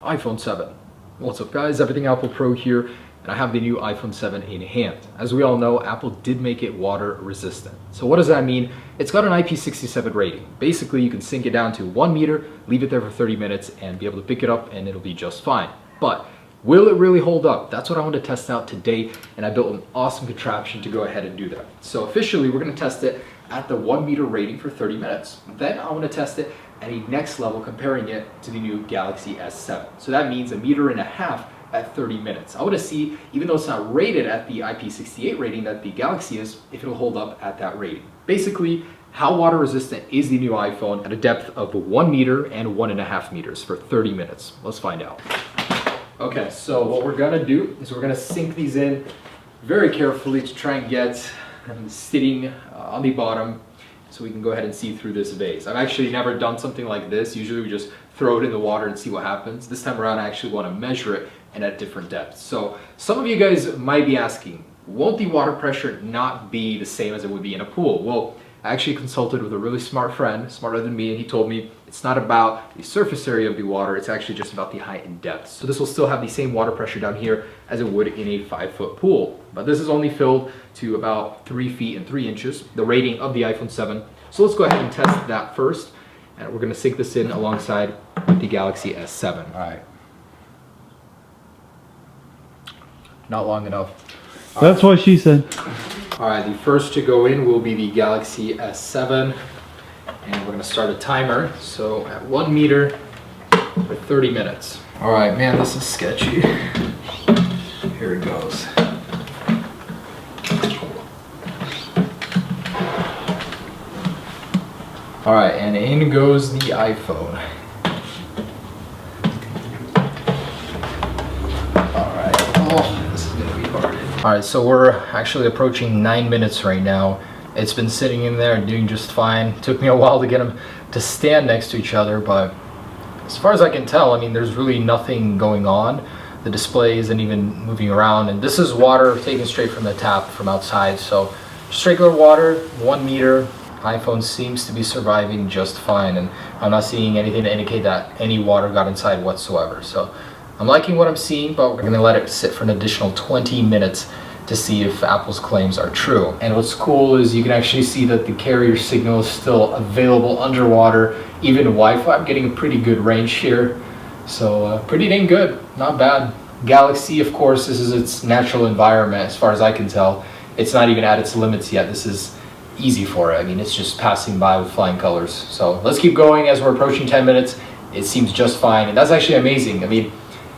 iPhone 7. What's up guys, Everything Apple Pro here, and I have the new iPhone 7 in hand. As we all know, Apple did make it water resistant. So what does that mean? It's got an IP67 rating. Basically, you can sink it down to 1 meter, leave it there for 30 minutes, and be able to pick it up and it'll be just fine. But will it really hold up? That's what I want to test out today, and I built an awesome contraption to go ahead and do that. So officially, we're going to test it at the 1 meter rating for 30 minutes. Then I want to test it at a next level, comparing it to the new Galaxy S7. So that means 1.5 meters at 30 minutes. I want to see, even though it's not rated at the IP68 rating that the Galaxy is, if it'll hold up at that rating. Basically, how water resistant is the new iPhone at a depth of 1 meter and 1.5 meters for 30 minutes. Let's find out. Okay, so what we're gonna do is we're gonna sink these in very carefully to try and get them sitting on the bottom so we can go ahead and see through this vase. I've actually never done something like this. Usually we just throw it in the water and see what happens. This time around I actually want to measure it and at different depths. So some of you guys might be asking, won't the water pressure not be the same as it would be in a pool? Well, I actually consulted with a really smart friend, smarter than me, and he told me it's not about the surface area of the water, it's actually just about the height and depth. So this will still have the same water pressure down here as it would in a 5-foot pool. But this is only filled to about 3 feet and 3 inches, the rating of the iPhone 7. So let's go ahead and test that first. And we're gonna sink this in alongside with the Galaxy S7. All right. Not long enough. That's what she said. All right, the first to go in will be the Galaxy S7, and we're gonna start a timer. So at 1 meter for 30 minutes. All right, man, this is sketchy. Here it goes. All right, and in goes the iPhone. Alright, so we're actually approaching 9 minutes right now. It's been sitting in there and doing just fine. Took me a while to get them to stand next to each other, but as far as I can tell, I mean, there's really nothing going on. The display isn't even moving around, and this is water taken straight from the tap from outside. So just regular water, 1 meter. iPhone seems to be surviving just fine, and I'm not seeing anything to indicate that any water got inside whatsoever. So I'm liking what I'm seeing, but we're gonna let it sit for an additional 20 minutes to see if Apple's claims are true. And what's cool is you can actually see that the carrier signal is still available underwater. Even Wi-Fi, I'm getting a pretty good range here. So pretty dang good, not bad. Galaxy, of course, this is its natural environment as far as I can tell. It's not even at its limits yet. This is easy for it. I mean, it's just passing by with flying colors. So let's keep going as we're approaching 10 minutes. It seems just fine, and that's actually amazing. I mean,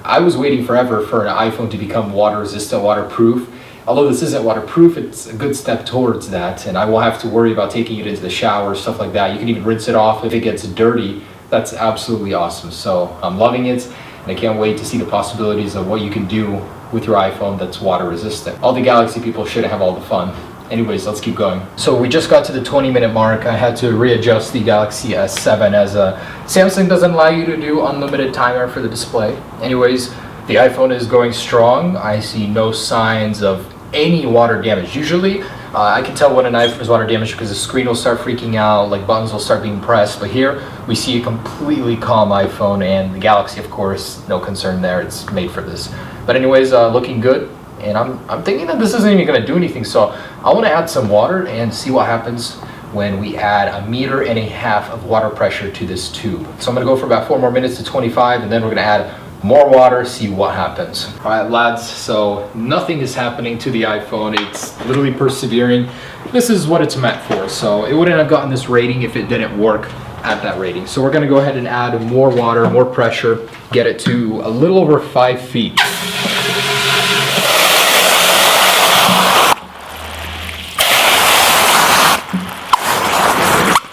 I was waiting forever for an iPhone to become water resistant, waterproof. Although this isn't waterproof, it's a good step towards that, and I won't have to worry about taking it into the shower, stuff like that. You can even rinse it off if it gets dirty. That's absolutely awesome. So I'm loving it, and I can't wait to see the possibilities of what you can do with your iPhone that's water resistant. All the Galaxy people should have all the fun. Anyways, let's keep going. So we just got to the 20-minute mark. I had to readjust the Galaxy S7 as Samsung doesn't allow you to do unlimited timer for the display. Anyways, the iPhone is going strong. I see no signs of any water damage. Usually, I can tell when an iPhone is water damaged because the screen will start freaking out, like buttons will start being pressed. But here, we see a completely calm iPhone, and the Galaxy, of course, no concern there. It's made for this. But anyways, looking good. And I'm thinking that this isn't even going to do anything, so I want to add some water and see what happens when we add 1.5 meters of water pressure to this tube. So I'm going to go for about 4 more minutes to 25, and then we're going to add more water, see what happens. All right, lads, so nothing is happening to the iPhone. It's literally persevering. This is what it's meant for, so it wouldn't have gotten this rating if it didn't work at that rating. So we're going to go ahead and add more water, more pressure, get it to a little over 5 feet.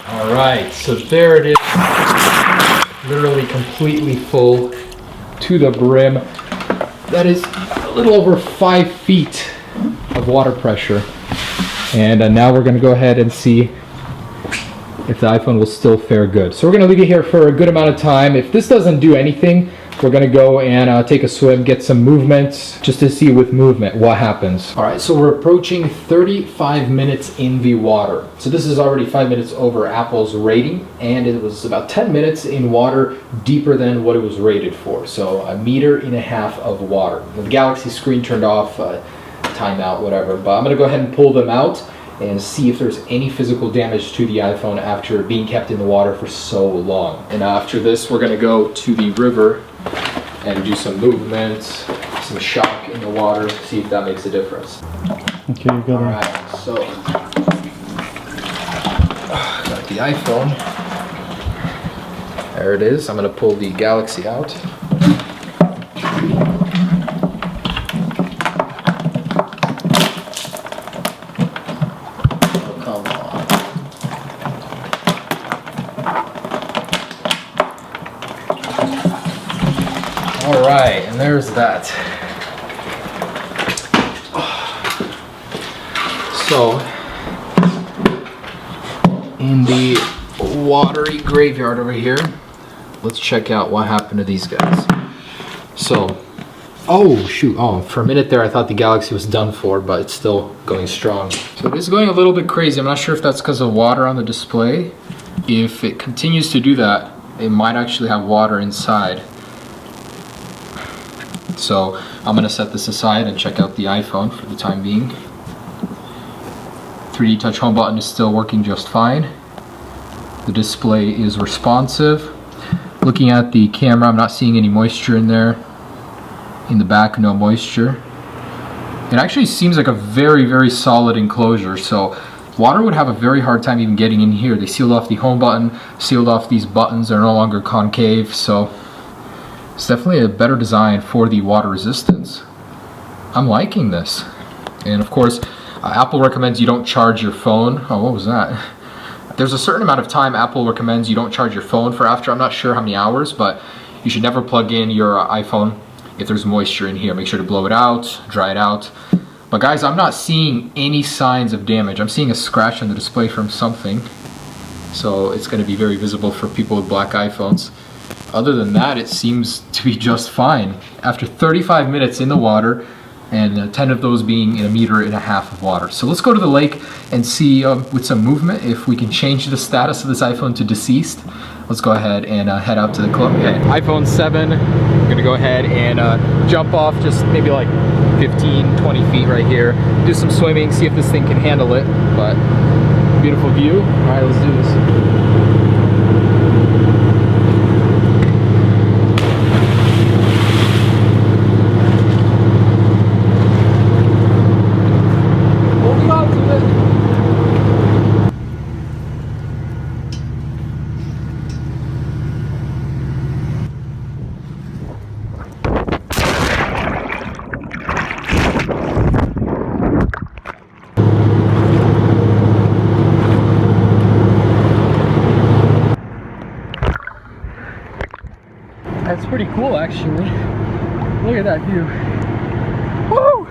Alright, so there it is, literally completely full to the brim. That is a little over 5 feet of water pressure. And now we're going to go ahead and see if the iPhone will still fare good. So we're going to leave it here for a good amount of time. If this doesn't do anything, we're gonna go and take a swim, get some movement, just to see with movement what happens. All right, so we're approaching 35 minutes in the water. So this is already 5 minutes over Apple's rating, and it was about 10 minutes in water deeper than what it was rated for. So 1.5 meters of water. The Galaxy screen turned off, timeout, whatever, but I'm gonna go ahead and pull them out and see if there's any physical damage to the iPhone after being kept in the water for so long. And after this, we're gonna go to the river and do some movement, some shock in the water, see if that makes a difference. Okay, you got it. Alright, so got the iPhone. There it is. I'm gonna pull the Galaxy out. Alright, and there's that. So, in the watery graveyard over here, let's check out what happened to these guys. So, oh shoot, for a minute there I thought the Galaxy was done for, but it's still going strong. So it is going a little bit crazy. I'm not sure if that's because of water on the display. If it continues to do that, it might actually have water inside. So I'm gonna set this aside and check out the iPhone for the time being. 3D Touch Home button is still working just fine. The display is responsive. Looking at the camera, I'm not seeing any moisture in there. In the back, no moisture. It actually seems like a very, very solid enclosure, so water would have a very hard time even getting in here. They sealed off the home button, sealed off these buttons, they're no longer concave, so it's definitely a better design for the water resistance. I'm liking this. And of course, Apple recommends you don't charge your phone. Oh, what was that? There's a certain amount of time Apple recommends you don't charge your phone for after. I'm not sure how many hours, but you should never plug in your iPhone if there's moisture in here. Make sure to blow it out, dry it out. But guys, I'm not seeing any signs of damage. I'm seeing a scratch on the display from something. So it's going to be very visible for people with black iPhones. Other than that, it seems to be just fine. After 35 minutes in the water, and 10 of those being in 1.5 meters of water. So let's go to the lake and see with some movement if we can change the status of this iPhone to deceased. Let's go ahead and head out to the club. Okay, iPhone 7, I'm gonna go ahead and jump off just maybe like 15, 20 feet right here. Do some swimming, see if this thing can handle it, but beautiful view. All right, let's do this. That's pretty cool, actually. Look at that view. Woo!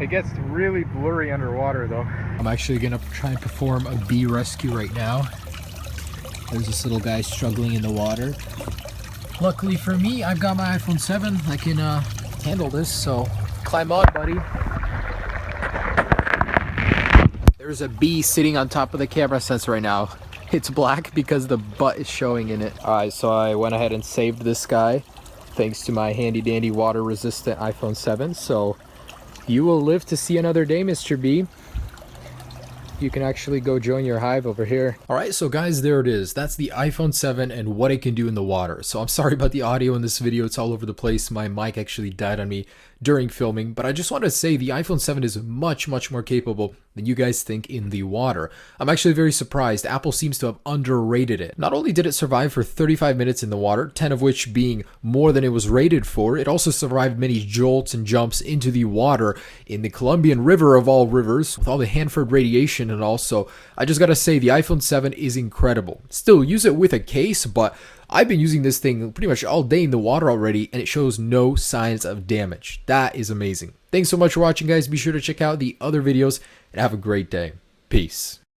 It gets really blurry underwater though. I'm actually gonna try and perform a bee rescue right now. There's this little guy struggling in the water. Luckily for me, I've got my iPhone 7. I can handle this, so climb on, buddy. There's a bee sitting on top of the camera sensor right now. It's black because the butt is showing in it. Alright, so I went ahead and saved this guy thanks to my handy dandy water resistant iPhone 7. So you will live to see another day, Mr. B. You can actually go join your hive over here. All right, so guys, there it is. That's the iPhone 7 and what it can do in the water. So I'm sorry about the audio in this video. It's all over the place. My mic actually died on me during filming, but I just want to say the iPhone 7 is much more capable than you guys think in the water. I'm actually very surprised. Apple seems to have underrated it. Not only did it survive for 35 minutes in the water, 10 of which being more than it was rated for, it also survived many jolts and jumps into the water in the Colombian River of all rivers with all the Hanford radiation. And also, I just gotta say, the iPhone 7 is incredible. Still, use it with a case, but I've been using this thing pretty much all day in the water already, and it shows no signs of damage. That is amazing. Thanks so much for watching, guys. Be sure to check out the other videos, and have a great day. Peace.